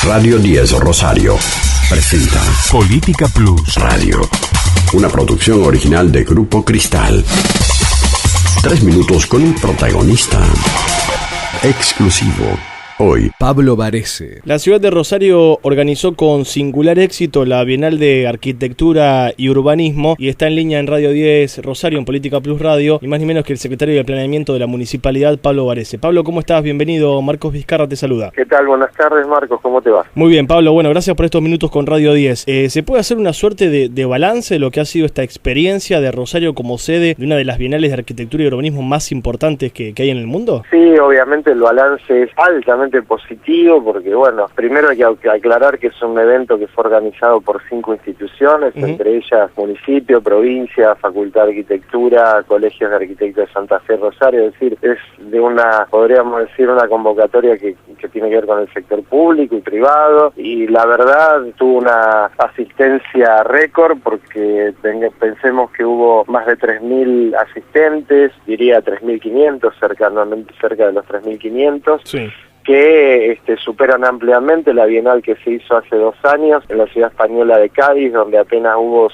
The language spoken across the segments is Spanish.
Radio 10 Rosario presenta Política Plus Radio, una producción original de Grupo Cristal. 3 minutos con un protagonista exclusivo. Hoy, Pablo Varese. La ciudad de Rosario organizó con singular éxito la Bienal de Arquitectura y Urbanismo y está en línea en Radio 10 Rosario, en Política Plus Radio, ni más ni menos que el secretario de Planeamiento de la Municipalidad, Pablo Varese. Pablo, ¿cómo estás? Bienvenido. Marcos Vizcarra te saluda. ¿Qué tal? Buenas tardes, Marcos. ¿Cómo te va? Muy bien, Pablo. Bueno, gracias por estos minutos con Radio 10. ¿Se puede hacer una suerte de balance de lo que ha sido esta experiencia de Rosario como sede de una de las bienales de arquitectura y urbanismo más importantes que hay en el mundo? Sí, obviamente el balance es altamente positivo porque, bueno, primero hay que aclarar que es un evento que fue organizado por 5 instituciones, entre ellas municipio, provincia, Facultad de Arquitectura, Colegios de Arquitectos de Santa Fe, Rosario, es decir, es de una, podríamos decir, una convocatoria que tiene que ver con el sector público y privado, y la verdad tuvo una asistencia récord porque pensemos que hubo más de 3.000 asistentes, diría 3.500, cerca de los 3.500. Sí. Que superan ampliamente la Bienal que se hizo hace 2 años en la ciudad española de Cádiz, donde apenas hubo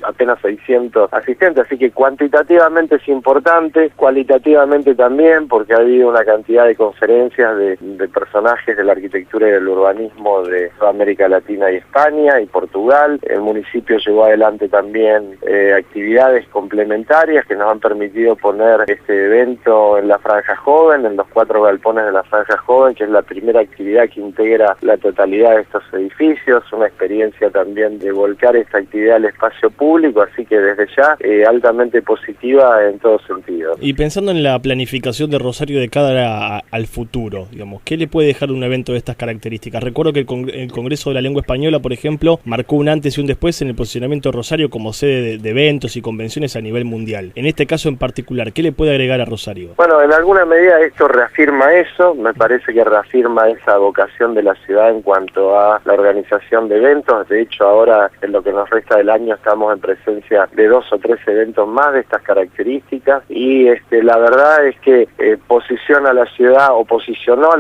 apenas 600 asistentes, así que cuantitativamente es importante, cualitativamente también, porque ha habido una cantidad de conferencias de personajes de la arquitectura y del urbanismo de toda América Latina y España y Portugal. El municipio llevó adelante también actividades complementarias que nos han permitido poner este evento en la Franja Joven, en los 4 galpones de la Franja Joven, que es la primera actividad que integra la totalidad de estos edificios, una experiencia también de volcar esta actividad al espacio público, así que desde ya altamente positiva en todo sentido. Y pensando en la planificación de Rosario de cara al futuro, digamos, ¿qué le puede dejar un evento de estas características? Recuerdo que el Congreso de la Lengua Española, por ejemplo, marcó un antes y un después en el posicionamiento de Rosario como sede de eventos y convenciones a nivel mundial. En este caso en particular, ¿qué le puede agregar a Rosario? Bueno, en alguna medida esto reafirma eso, me parece que reafirma esa vocación de la ciudad en cuanto a la organización de eventos. De hecho, ahora en lo que nos resta del año estamos en presencia de 2 o 3 eventos más de estas características y la verdad es que posicionó a la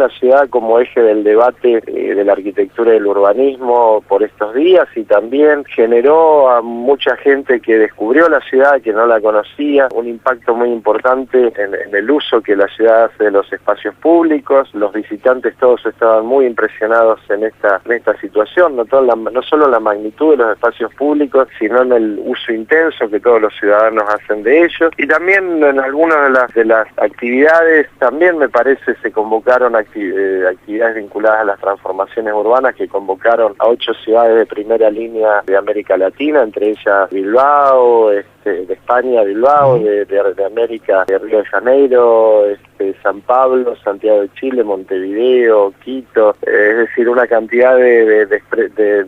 ciudad como eje del debate de la arquitectura y del urbanismo por estos días, y también generó a mucha gente que descubrió la ciudad, que no la conocía, un impacto muy importante en el uso que la ciudad hace de los espacios públicos. Los visitantes todos estaban muy impresionados en esta situación, no solo en la magnitud de los espacios públicos, sino en el uso intenso que todos los ciudadanos hacen de ellos, y también en algunas de las actividades también me parece se convocaron actividades vinculadas a las transformaciones urbanas que convocaron a 8 ciudades de primera línea de América Latina, entre ellas Bilbao, de España, Bilbao, de América, de Río de Janeiro, San Pablo, Santiago de Chile, Montevideo, Quito, es decir, una cantidad de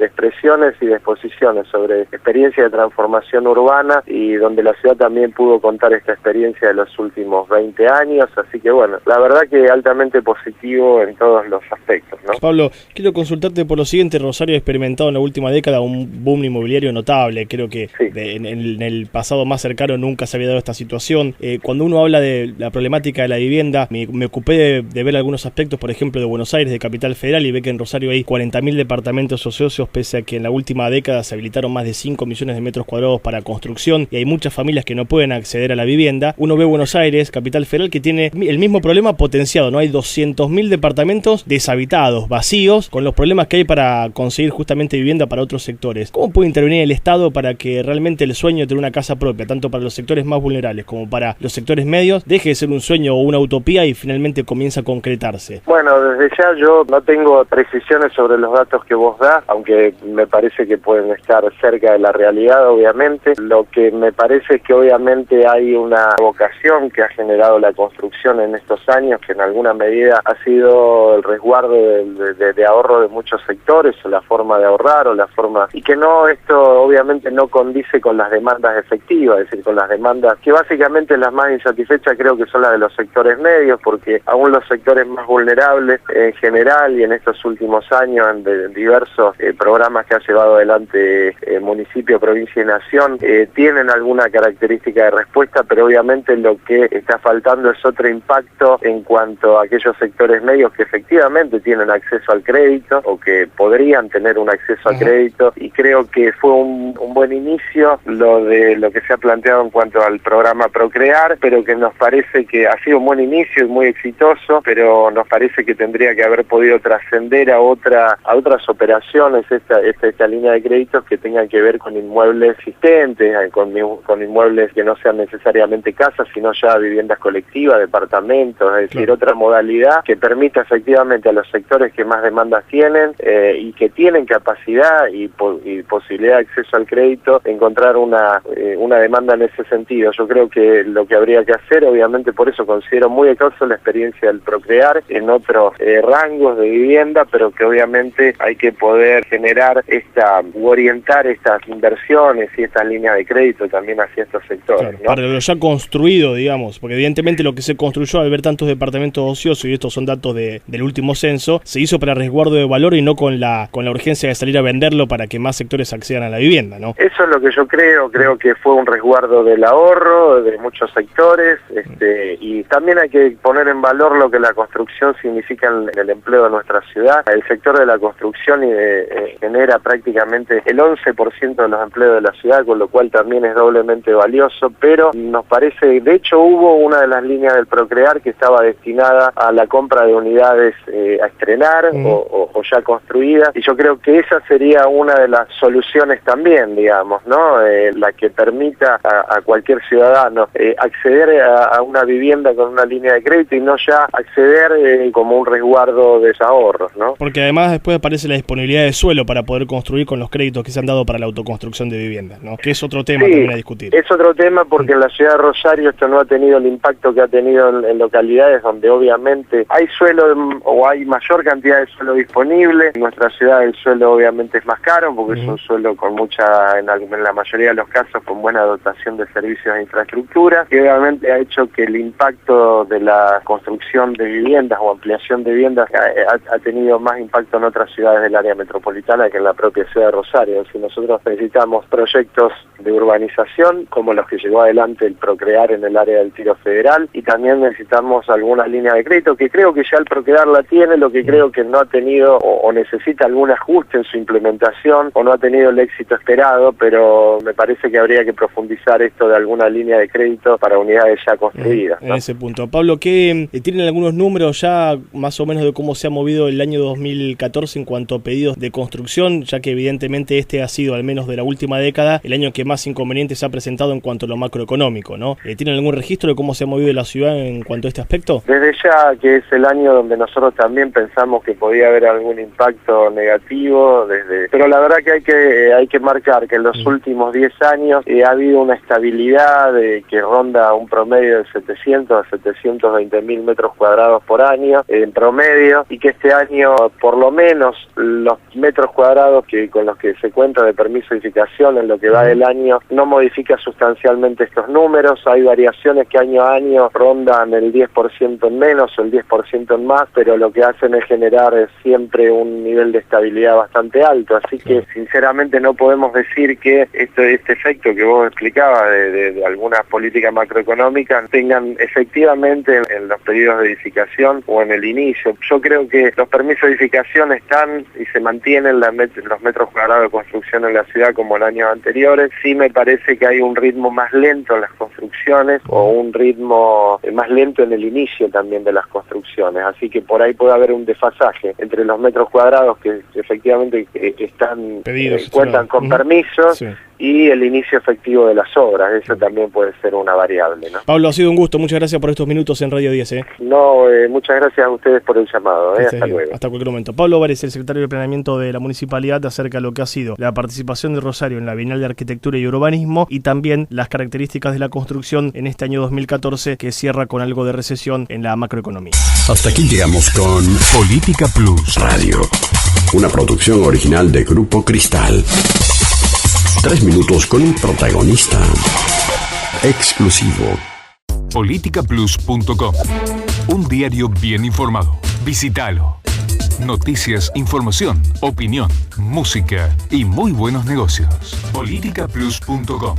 expresiones y de exposiciones sobre experiencia de transformación urbana, y donde la ciudad también pudo contar esta experiencia de los últimos 20 años, así que bueno, la verdad que altamente positivo en todos los aspectos, ¿no? Pablo, quiero consultarte por lo siguiente. Rosario ha experimentado en la última década un boom inmobiliario notable, creo que sí. En el pasado más cercano nunca se había dado esta situación. Cuando uno habla de la problemática de la vivienda, me ocupé de ver algunos aspectos, por ejemplo, de Buenos Aires, de Capital Federal, y ve que en Rosario hay 40.000 departamentos ociosos, pese a que en la última década se habilitaron más de 5 millones de metros cuadrados para construcción, y hay muchas familias que no pueden acceder a la vivienda. Uno ve Buenos Aires, Capital Federal, que tiene el mismo problema potenciado, ¿no? Hay 200.000 departamentos deshabitados, vacíos, con los problemas que hay para conseguir justamente vivienda para otros sectores. ¿Cómo puede intervenir el Estado para que realmente el sueño de tener una casa propia, tanto para los sectores más vulnerables como para los sectores medios, deje de ser un sueño o una utopía y finalmente comienza a concretarse? Bueno, desde ya yo no tengo precisiones sobre los datos que vos das, aunque me parece que pueden estar cerca de la realidad, obviamente. Lo que me parece es que obviamente hay una vocación que ha generado la construcción en estos años, que en alguna medida ha sido el resguardo de ahorro de muchos sectores, o la forma de ahorrar, o la forma... Y que no, esto obviamente no condice con las demandas efectivas colectiva, es decir, con las demandas que básicamente las más insatisfechas creo que son las de los sectores medios, porque aún los sectores más vulnerables en general y en estos últimos años en diversos programas que ha llevado adelante municipio, provincia y nación, tienen alguna característica de respuesta, pero obviamente lo que está faltando es otro impacto en cuanto a aquellos sectores medios que efectivamente tienen acceso al crédito o que podrían tener un acceso al crédito, y creo que fue un buen inicio lo que se ha planteado en cuanto al programa Procrear, pero que nos parece que ha sido un buen inicio y muy exitoso, pero nos parece que tendría que haber podido trascender a otras operaciones esta línea de créditos que tengan que ver con inmuebles existentes, con inmuebles que no sean necesariamente casas, sino ya viviendas colectivas, departamentos, es decir, otra modalidad que permita efectivamente a los sectores que más demandas tienen y que tienen capacidad y posibilidad de acceso al crédito, encontrar una demanda en ese sentido. Yo creo que lo que habría que hacer, obviamente por eso considero muy exitosa la experiencia del Procrear en otros rangos de vivienda, pero que obviamente hay que poder generar orientar estas inversiones y estas líneas de crédito también hacia estos sectores. Claro, ¿no? Para lo ya construido, digamos, porque evidentemente lo que se construyó al ver tantos departamentos ociosos, y estos son datos del último censo, se hizo para resguardo de valor y no con la urgencia de salir a venderlo para que más sectores accedan a la vivienda, ¿no? Eso es lo que yo creo que fue un resguardo del ahorro de muchos sectores, y también hay que poner en valor lo que la construcción significa en el empleo de nuestra ciudad. El sector de la construcción genera prácticamente el 11% de los empleos de la ciudad, con lo cual también es doblemente valioso, pero nos parece, de hecho hubo una de las líneas del Procrear que estaba destinada a la compra de unidades a estrenar o ya construidas, y yo creo que esa sería una de las soluciones también, digamos, ¿no? La que permita a cualquier ciudadano acceder a una vivienda con una línea de crédito y no ya acceder como un resguardo de esos ahorros, ¿no? Porque además después aparece la disponibilidad de suelo para poder construir con los créditos que se han dado para la autoconstrucción de viviendas, ¿no? Que es otro tema también a discutir. Es otro tema porque en la ciudad de Rosario esto no ha tenido el impacto que ha tenido en localidades donde obviamente hay suelo o hay mayor cantidad de suelo disponible. En nuestra ciudad el suelo obviamente es más caro porque es un suelo con en la mayoría de los casos con buena dotación de servicios de infraestructura, que obviamente ha hecho que el impacto de la construcción de viviendas o ampliación de viviendas ha tenido más impacto en otras ciudades del área metropolitana que en la propia ciudad de Rosario. Si nosotros necesitamos proyectos de urbanización como los que llevó adelante el Procrear en el área del Tiro Federal, y también necesitamos alguna línea de crédito que creo que ya el Procrear la tiene, lo que creo que no ha tenido o necesita algún ajuste en su implementación o no ha tenido el éxito esperado, pero me parece que habría que profundizar esto de alguna línea de crédito para unidades ya construidas, ¿no? En ese punto. Pablo, ¿tienen algunos números ya más o menos de cómo se ha movido el año 2014 en cuanto a pedidos de construcción, ya que evidentemente este ha sido, al menos de la última década, el año que más inconvenientes ha presentado en cuanto a lo macroeconómico, ¿no? ¿Tienen algún registro de cómo se ha movido la ciudad en cuanto a este aspecto? Desde ya que es el año donde nosotros también pensamos que podía haber algún impacto negativo, pero la verdad que hay que marcar que en los últimos 10 años ha habido una estabilidad que ronda un promedio de 700 a 720.000 metros cuadrados por año en promedio, y que este año por lo menos los metros cuadrados con los que se cuenta de permiso de edificación en lo que va del año no modifica sustancialmente estos números. Hay variaciones que año a año rondan el 10% en menos o el 10% en más, pero lo que hacen es generar siempre un nivel de estabilidad bastante alto, así que sinceramente no podemos decir que este efecto que vos explicabas de algunas políticas macroeconómicas tengan efectivamente en los pedidos de edificación o en el inicio. Yo creo que los permisos de edificación están y se mantienen los metros cuadrados de construcción en la ciudad como en años anteriores. Sí me parece que hay un ritmo más lento en las construcciones o un ritmo más lento en el inicio también de las construcciones, así que por ahí puede haber un desfasaje entre los metros cuadrados que efectivamente están cuentan con permisos y el inicio efectivo de las obras. Eso también puede ser una variable, ¿no? Pablo, ha sido un gusto, muchas gracias por estos minutos en Radio 10. No, muchas gracias a ustedes por el llamado, hasta luego. Hasta cualquier momento. Pablo Vares, el secretario de Planeamiento de la Municipalidad, acerca de lo que ha sido la participación de Rosario en la Bienal de Arquitectura y Urbanismo y también las características de la construcción en este año 2014, que cierra con algo de recesión en la macroeconomía. Hasta aquí llegamos con Política Plus Radio, una producción original de Grupo Cristal. 3 minutos con un protagonista. exclusivo. Politicaplus.com. Un diario bien informado. Visítalo. Noticias, información, opinión, música y muy buenos negocios. Politicaplus.com.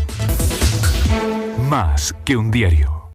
Más que un diario.